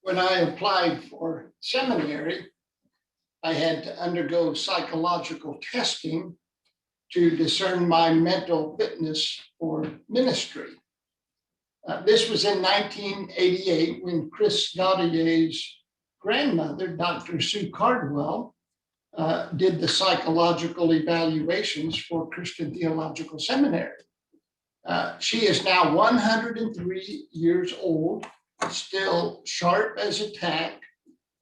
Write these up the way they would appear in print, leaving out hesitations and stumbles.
When I applied for seminary, I had to undergo psychological testing to discern my mental fitness for ministry. This was in 1988 when Chris Gaudier's grandmother, Dr. Sue Cardwell, did the psychological evaluations for Christian Theological Seminary. She is now 103 years old, still sharp as a tack,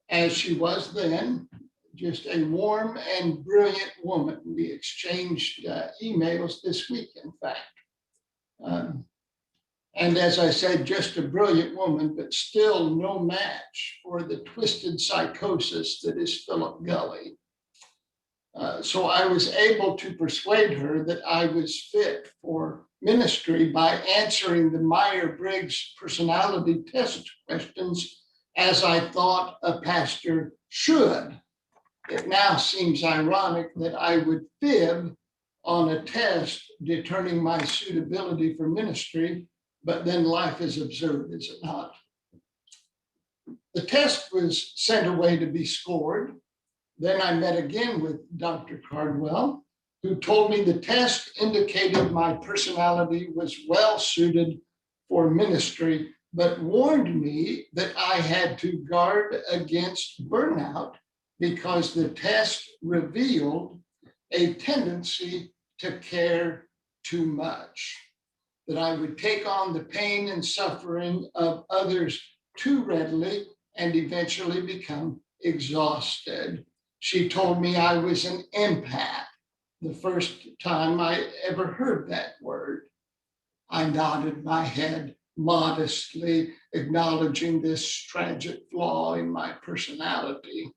as she was then, just a warm and brilliant woman. We exchanged emails this week, in fact. And as I said, just a brilliant woman, but still no match for the twisted psychosis that is Philip Gulley. So I was able to persuade her that I was fit for ministry by answering the Myers-Briggs personality test questions as I thought a pastor should. It now seems ironic that I would fib on a test determining my suitability for ministry, but then life is absurd, is it not? The test was sent away to be scored. Then I met again with Dr. Cardwell, who told me the test indicated my personality was well suited for ministry, but warned me that I had to guard against burnout because the test revealed a tendency to care too much, that I would take on the pain and suffering of others too readily and eventually become exhausted. She told me I was an empath, the first time I ever heard that word. I nodded my head modestly, acknowledging this tragic flaw in my personality.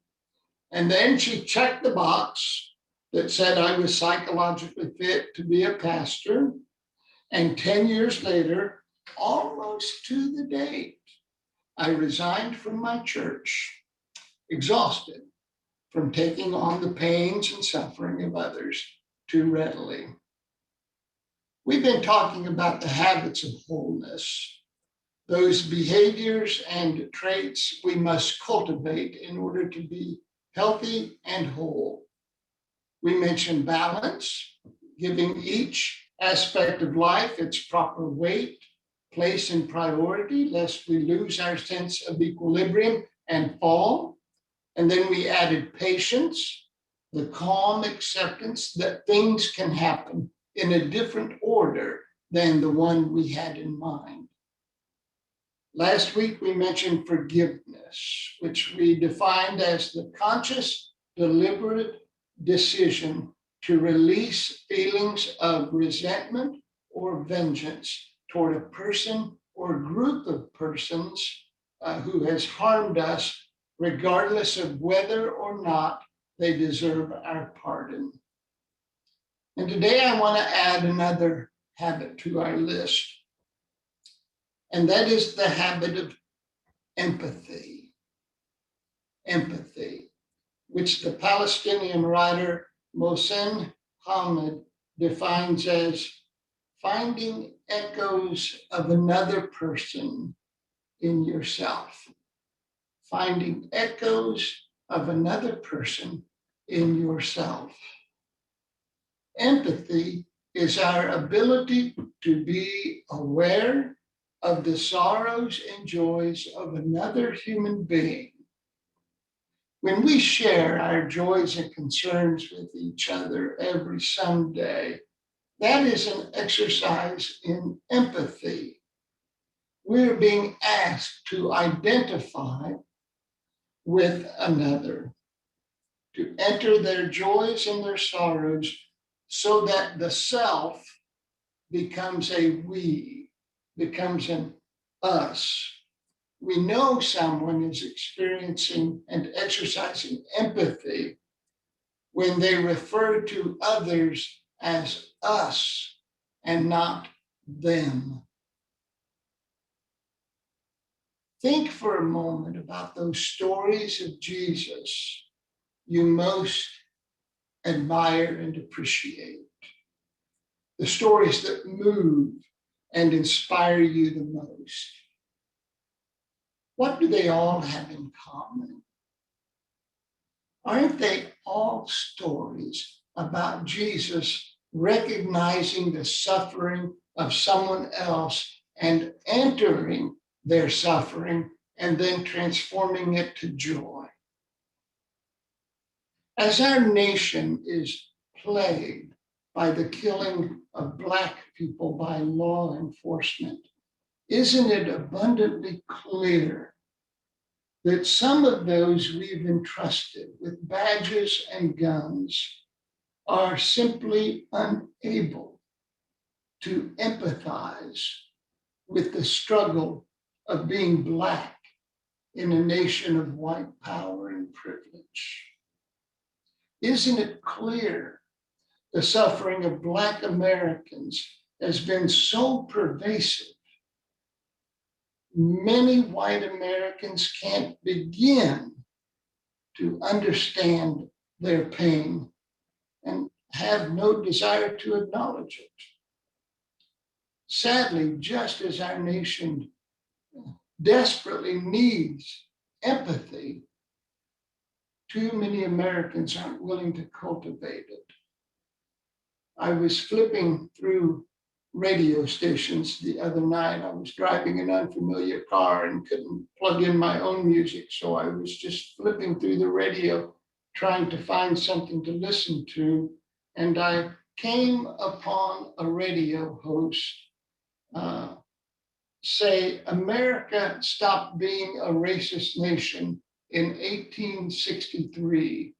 And then she checked the box that said I was psychologically fit to be a pastor. And 10 years later, almost to the date, I resigned from my church, exhausted from taking on the pains and suffering of others too readily. We've been talking about the habits of wholeness, those behaviors and traits we must cultivate in order to be healthy and whole. We mentioned balance, giving each aspect of life its proper weight, place, and priority, lest we lose our sense of equilibrium and fall. And then we added patience, the calm acceptance that things can happen in a different order than the one we had in mind. Last week, we mentioned forgiveness, which we defined as the conscious, deliberate decision to release feelings of resentment or vengeance toward a person or group of persons who has harmed us, regardless of whether or not they deserve our pardon. And today I want to add another habit to our list, and that is the habit of empathy. Empathy, which the Palestinian writer Mohsen Hamid defines as finding echoes of another person in yourself. Finding echoes of another person in yourself. Empathy is our ability to be aware of the sorrows and joys of another human being. When we share our joys and concerns with each other every Sunday, that is an exercise in empathy. We're being asked to identify with another, to enter their joys and their sorrows so that the self becomes a we, becomes an us. We know someone is experiencing and exercising empathy when they refer to others as us and not them. Think for a moment about those stories of Jesus you most admire and appreciate, the stories that move and inspire you the most. What do they all have in common? Aren't they all stories about Jesus recognizing the suffering of someone else and entering their suffering and then transforming it to joy? As our nation is plagued by the killing of Black people by law enforcement, isn't it abundantly clear that some of those we've entrusted with badges and guns are simply unable to empathize with the struggle of being Black in a nation of white power and privilege? Isn't it clear the suffering of Black Americans has been so pervasive? Many white Americans can't begin to understand their pain and have no desire to acknowledge it. Sadly, just as our nation desperately needs empathy, too many Americans aren't willing to cultivate it. I was flipping through radio stations the other night. I was driving an unfamiliar car and couldn't plug in my own music. So I was just flipping through the radio, trying to find something to listen to. And I came upon a radio host say, America stopped being a racist nation in 1863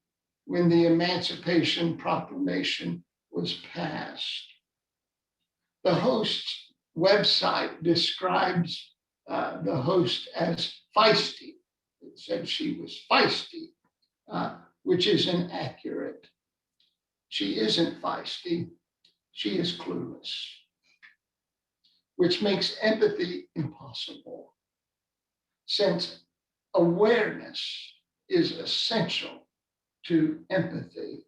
when the Emancipation Proclamation was passed. The host's website describes the host as feisty. It said she was feisty, which is inaccurate. She isn't feisty, she is clueless, which makes empathy impossible, since awareness is essential to empathy.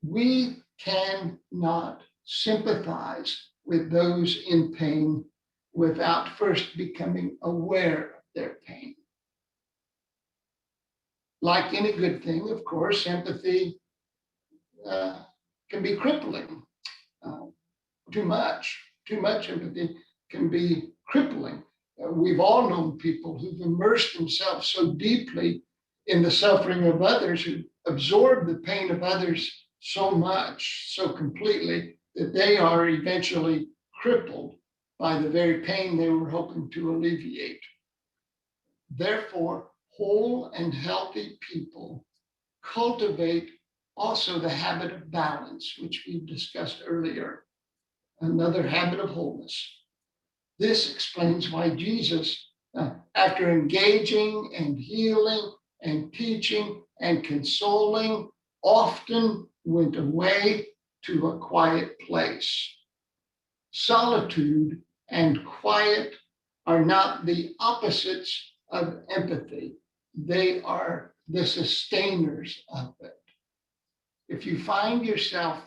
We cannot sympathize with those in pain without first becoming aware of their pain. Like any good thing, of course, empathy can be crippling. Too much empathy can be crippling. We've all known people who've immersed themselves so deeply in the suffering of others, who absorb the pain of others so much, so completely, that they are eventually crippled by the very pain they were hoping to alleviate. Therefore, whole and healthy people cultivate also the habit of balance, which we discussed earlier, another habit of wholeness. This explains why Jesus, after engaging and healing and teaching and consoling, often went away to a quiet place. Solitude and quiet are not the opposites of empathy. They are the sustainers of it. If you find yourself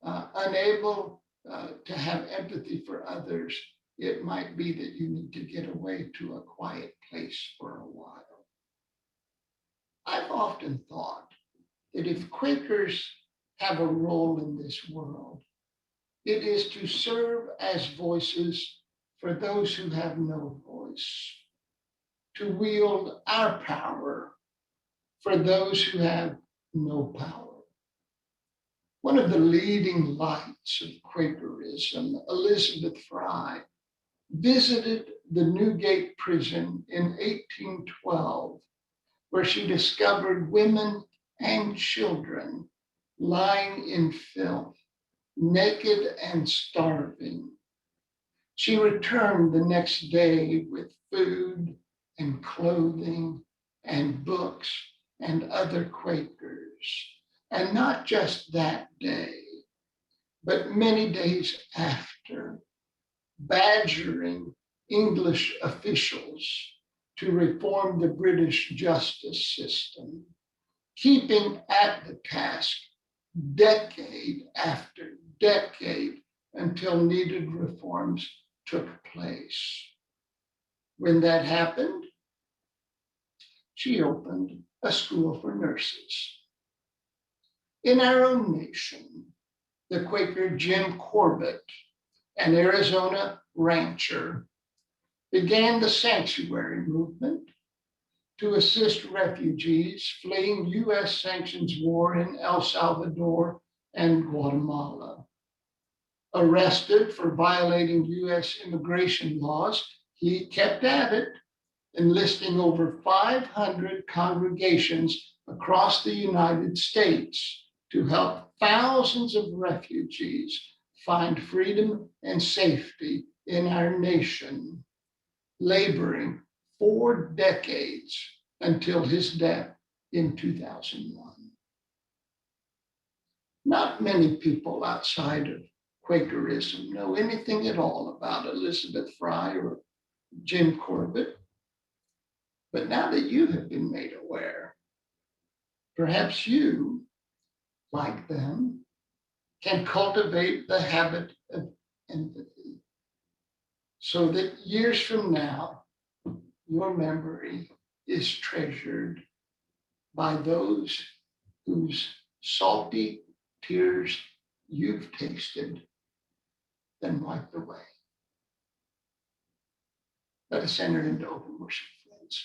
unable to have empathy for others, it might be that you need to get away to a quiet place for a while. I've often thought that if Quakers have a role in this world, it is to serve as voices for those who have no voice, to wield our power for those who have no power. One of the leading lights of Quakerism, Elizabeth Fry, visited the Newgate prison in 1812, where she discovered women and children lying in filth, naked and starving. She returned the next day with food and clothing and books and other Quakers. And not just that day, but many days after, badgering English officials to reform the British justice system, keeping at the task decade after decade until needed reforms took place. When that happened, she opened a school for nurses. In our own nation, the Quaker Jim Corbett, an Arizona rancher, began the sanctuary movement to assist refugees fleeing U.S. sanctions war in El Salvador and Guatemala. Arrested for violating U.S. immigration laws, he kept at it, enlisting over 500 congregations across the United States to help thousands of refugees find freedom and safety in our nation, laboring 4 decades until his death in 2001. Not many people outside of Quakerism know anything at all about Elizabeth Fry or Jim Corbett. But now that you have been made aware, perhaps you, like them, can cultivate the habit of empathy so that years from now, your memory is treasured by those whose salty tears you've tasted, then wiped away. Let us enter into open worship, friends.